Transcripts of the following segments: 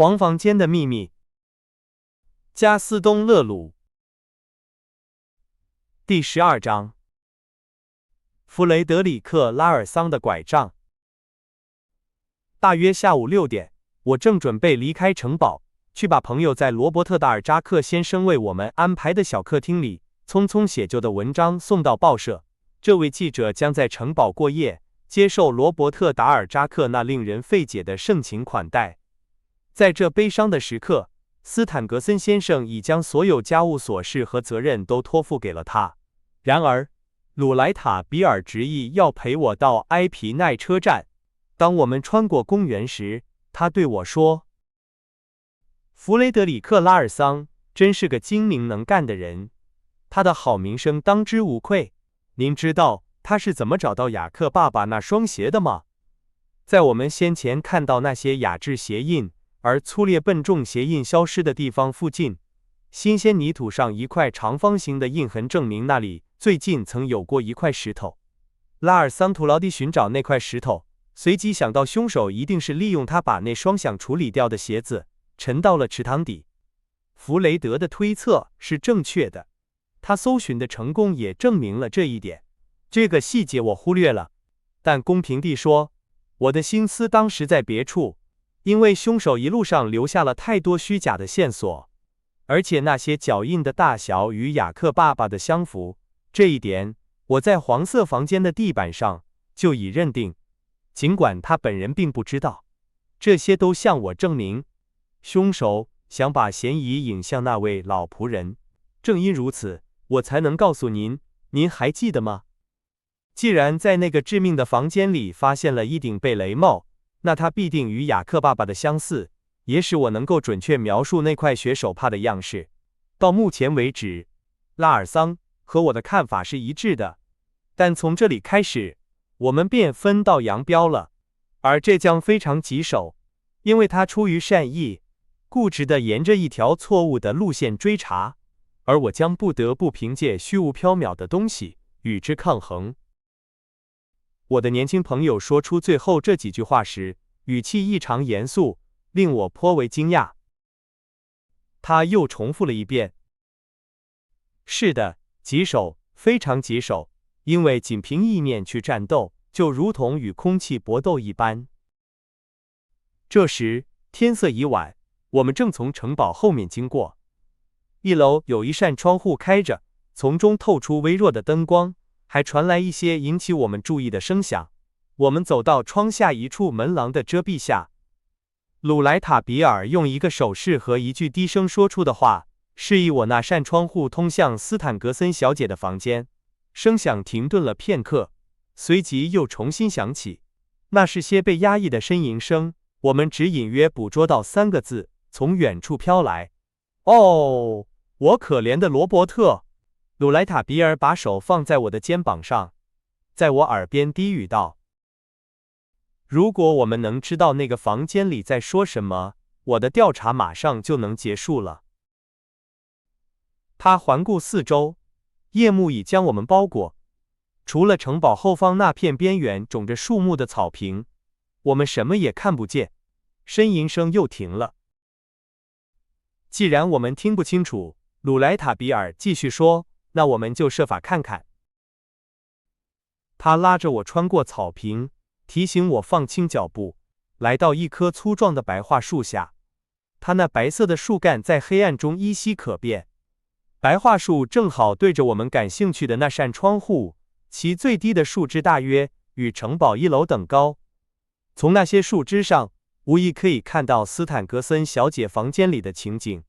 黄房间的秘密。加斯东·勒鲁。第12章。弗雷德里克·拉尔桑的拐杖。大约下午6点，我正准备离开城堡，去把朋友在罗伯特·达尔扎克先生为我们安排的小客厅里匆匆写就的文章送到报社。这位记者将在城堡过夜，接受罗伯特·达尔扎克那令人费解的盛情款待。在这悲伤的时刻，斯坦格森先生已将所有家务琐事和责任都托付给了他。然而，鲁莱塔比尔执意要陪我到埃皮奈车站。当我们穿过公园时，他对我说：“弗雷德里克·拉尔桑真是个精明能干的人，他的好名声当之无愧。您知道他是怎么找到雅克爸爸那双鞋的吗？在我们先前看到那些雅致鞋印而粗劣笨重鞋印消失的地方附近，新鲜泥土上一块长方形的印痕证明那里最近曾有过一块石头。拉尔桑徒劳地寻找那块石头，随即想到凶手一定是利用它把那双想处理掉的鞋子沉到了池塘底。弗雷德的推测是正确的，他搜寻的成功也证明了这一点。这个细节我忽略了，但公平地说，我的心思当时在别处，因为凶手一路上留下了太多虚假的线索，而且那些脚印的大小与雅克爸爸的相符，这一点我在黄色房间的地板上就已认定，尽管他本人并不知道。这些都向我证明，凶手想把嫌疑引向那位老仆人。正因如此，我才能告诉您，您还记得吗？既然在那个致命的房间里发现了一顶贝雷帽，那它必定与雅克爸爸的相似，也使我能够准确描述那块雪手帕的样式。到目前为止，拉尔桑和我的看法是一致的，但从这里开始，我们便分道扬镳了，而这将非常棘手，因为他出于善意，固执地沿着一条错误的路线追查，而我将不得不凭借虚无缥缈的东西与之抗衡。我的年轻朋友说出最后这几句话时，语气异常严肃，令我颇为惊讶。他又重复了一遍：“是的，棘手，非常棘手，因为仅凭意念去战斗，就如同与空气搏斗一般。”这时天色已晚，我们正从城堡后面经过。1楼有一扇窗户开着，从中透出微弱的灯光，还传来一些引起我们注意的声响。我们走到窗下一处门廊的遮蔽下，鲁莱塔比尔用一个手势和一句低声说出的话，示意我那扇窗户通向斯坦格森小姐的房间。声响停顿了片刻，随即又重新响起，那是些被压抑的呻吟声。我们只隐约捕捉到3个字从远处飘来：“哦，我可怜的罗伯特！”鲁莱塔比尔把手放在我的肩膀上，在我耳边低语道：“如果我们能知道那个房间里在说什么，我的调查马上就能结束了。”他环顾四周，夜幕已将我们包裹，除了城堡后方那片边缘种着树木的草坪，我们什么也看不见。呻吟声又停了。既然我们听不清楚，鲁莱塔比尔继续说，那我们就设法看看。他拉着我穿过草坪，提醒我放轻脚步，来到一棵粗壮的白桦树下。它那白色的树干在黑暗中依稀可辨。白桦树正好对着我们感兴趣的那扇窗户，其最低的树枝大约与城堡1楼等高。从那些树枝上，无疑可以看到斯坦格森小姐房间里的情景。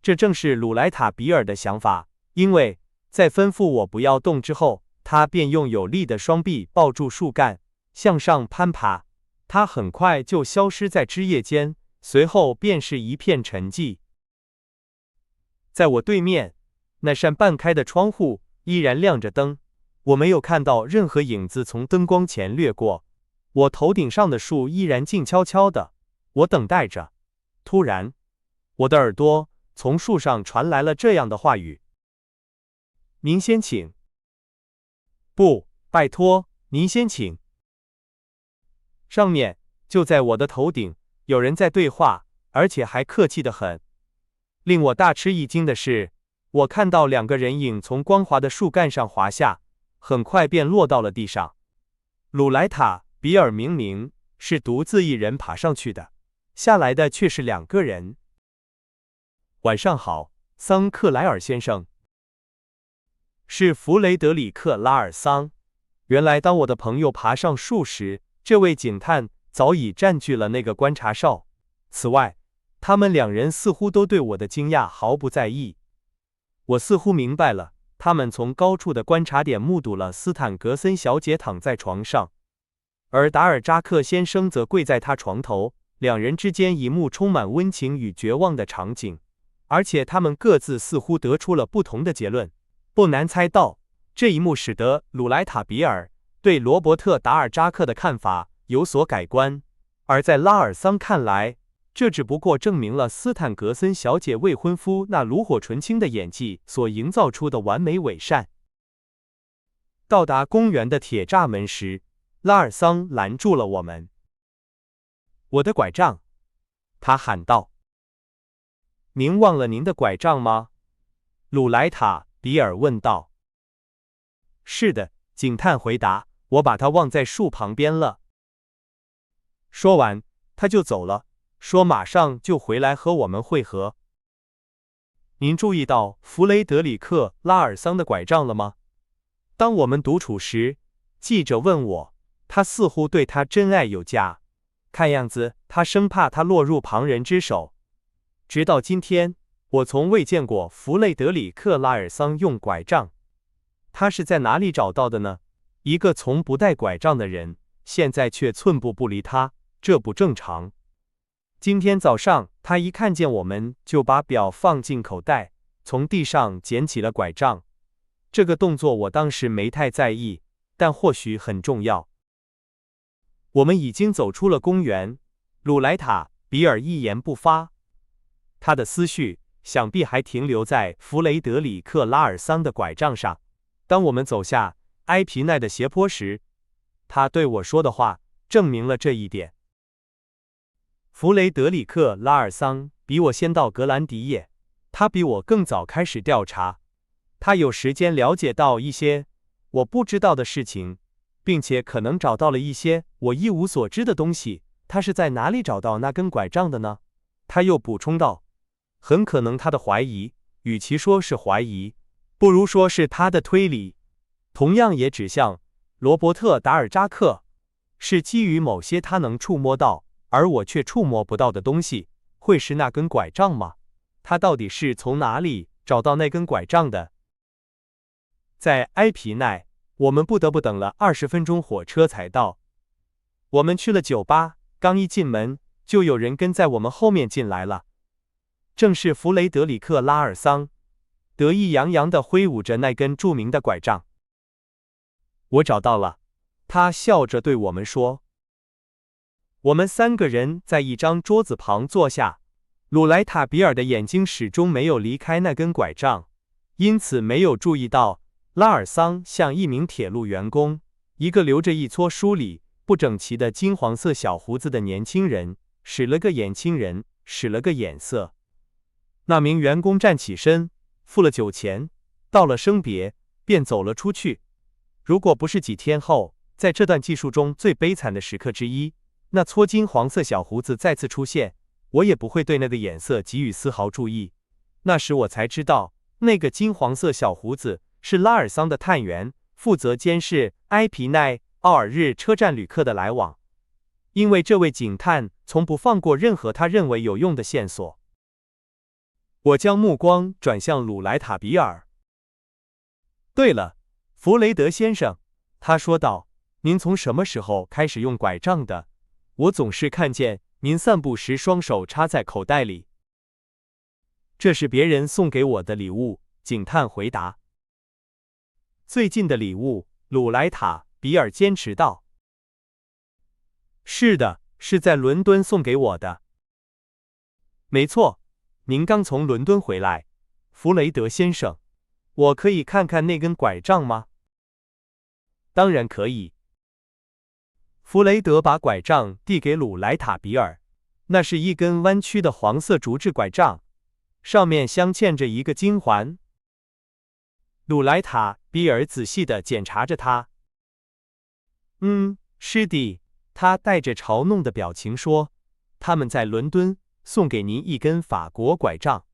这正是鲁莱塔比尔的想法，因为在吩咐我不要动之后，他便用有力的双臂抱住树干，向上攀爬。他很快就消失在枝叶间，随后便是一片沉寂。在我对面，那扇半开的窗户依然亮着灯，我没有看到任何影子从灯光前掠过。我头顶上的树依然静悄悄的，我等待着。突然，我的耳朵从树上传来了这样的话语：“您先请。”“不，拜托，您先请。”上面，就在我的头顶，有人在对话，而且还客气得很。令我大吃一惊的是，我看到2个人影从光滑的树干上滑下，很快便落到了地上。鲁莱塔·比尔明明是独自一人爬上去的，下来的却是2个人。晚上好，桑克莱尔先生。是弗雷德里克·拉尔桑。原来当我的朋友爬上树时，这位警探早已占据了那个观察哨。此外，他们2人似乎都对我的惊讶毫不在意。我似乎明白了，他们从高处的观察点目睹了斯坦格森小姐躺在床上，而达尔扎克先生则跪在她床头，2人之间一幕充满温情与绝望的场景，而且他们各自似乎得出了不同的结论。不难猜到，这一幕使得鲁莱塔·比尔对罗伯特·达尔扎克的看法有所改观，而在拉尔桑看来，这只不过证明了斯坦格森小姐未婚夫那炉火纯青的演技所营造出的完美伪善。到达公园的铁栅门时，拉尔桑拦住了我们。我的拐杖，他喊道。您忘了您的拐杖吗？鲁莱塔·比尔问道。是的，警探回答，我把它忘在树旁边了。说完，他就走了，说马上就回来和我们会合。您注意到弗雷德里克·拉尔桑的拐杖了吗？当我们独处时，记者问我，他似乎对他真爱有加，看样子他生怕他落入旁人之手。直到今天，我从未见过弗雷德里克·拉尔桑用拐杖。他是在哪里找到的呢？一个从不带拐杖的人，现在却寸步不离他，这不正常。今天早上，他一看见我们，就把表放进口袋，从地上捡起了拐杖。这个动作我当时没太在意，但或许很重要。我们已经走出了公园，鲁莱塔·比尔一言不发，他的思绪想必还停留在弗雷德里克·拉尔桑的拐杖上。当我们走下埃皮奈的斜坡时，他对我说的话证明了这一点。弗雷德里克·拉尔桑比我先到格兰迪耶，他比我更早开始调查，他有时间了解到一些我不知道的事情，并且可能找到了一些我一无所知的东西。他是在哪里找到那根拐杖的呢？他又补充道，很可能他的怀疑，与其说是怀疑，不如说是他的推理，同样也指向罗伯特·达尔扎克，是基于某些他能触摸到，而我却触摸不到的东西。会是那根拐杖吗？他到底是从哪里找到那根拐杖的？在埃皮奈，我们不得不等了20分钟火车才到。我们去了酒吧，刚一进门，就有人跟在我们后面进来了。正是弗雷德里克·拉尔桑，得意洋洋地挥舞着那根著名的拐杖。我找到了，他笑着对我们说。我们3个人在一张桌子旁坐下，鲁莱塔·比尔的眼睛始终没有离开那根拐杖，因此没有注意到拉尔桑像一名铁路员工，一个留着一撮梳理不整齐的金黄色小胡子的年轻人，使了个眼色。那名员工站起身，付了酒钱，道了声别，便走了出去。如果不是几天后，在这段记述中最悲惨的时刻之一，那撮金黄色小胡子再次出现，我也不会对那个眼色给予丝毫注意。那时我才知道，那个金黄色小胡子是拉尔桑的探员，负责监视埃皮奈奥尔日车站旅客的来往，因为这位警探从不放过任何他认为有用的线索。我将目光转向鲁莱塔·比尔。对了，弗雷德先生，他说道，您从什么时候开始用拐杖的？我总是看见您散步时双手插在口袋里。这是别人送给我的礼物，警探回答。最近的礼物，鲁莱塔·比尔坚持道。是的，是在伦敦送给我的。没错，您刚从伦敦回来，弗雷德先生。我可以看看那根拐杖吗？当然可以。弗雷德把拐杖递给鲁莱塔·比尔，那是一根弯曲的黄色竹制拐杖，上面镶嵌着一个金环。鲁莱塔·比尔仔细地检查着它。是的，他带着嘲弄的表情说，他们在伦敦送给您一根法国拐杖。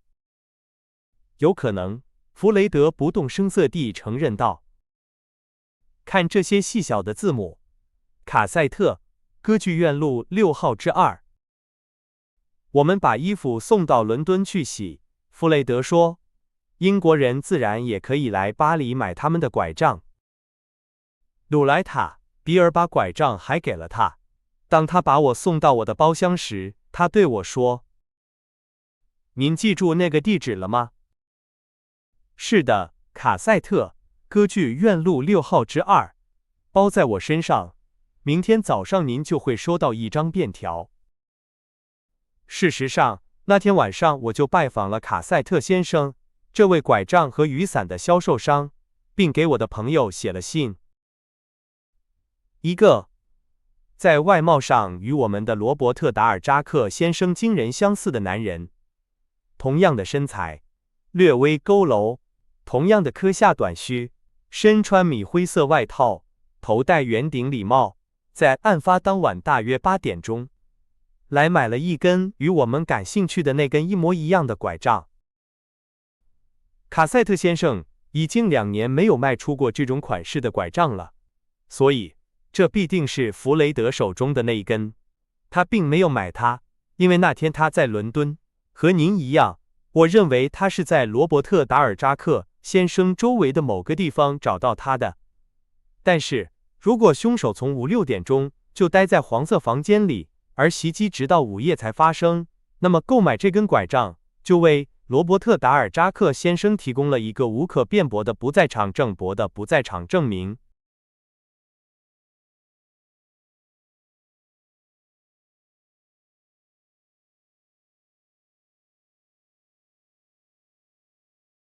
有可能，弗雷德不动声色地承认道。看这些细小的字母，卡塞特，歌剧院路6号之2。我们把衣服送到伦敦去洗，弗雷德说，英国人自然也可以来巴黎买他们的拐杖。鲁莱塔·比尔把拐杖还给了他。当他把我送到我的包厢时，他对我说：“您记住那个地址了吗？”是的，卡塞特，歌剧院路6号之2，包在我身上。明天早上您就会收到一张便条。事实上，那天晚上我就拜访了卡塞特先生，这位拐杖和雨伞的销售商，并给我的朋友写了信。一个在外貌上与我们的罗伯特·达尔扎克先生惊人相似的男人，同样的身材，略微佝偻，同样的科下短须，身穿米灰色外套，头戴圆顶礼帽，在案发当晚大约8点钟，来买了一根与我们感兴趣的那根一模一样的拐杖。卡塞特先生已经2年没有卖出过这种款式的拐杖了，所以这必定是弗雷德手中的那一根。他并没有买它，因为那天他在伦敦。和您一样，我认为他是在罗伯特·达尔扎克先生周围的某个地方找到它的。但是，如果凶手从5、6点钟就待在黄色房间里，而袭击直到午夜才发生，那么购买这根拐杖就为罗伯特·达尔扎克先生提供了一个无可辩驳的不在场证明。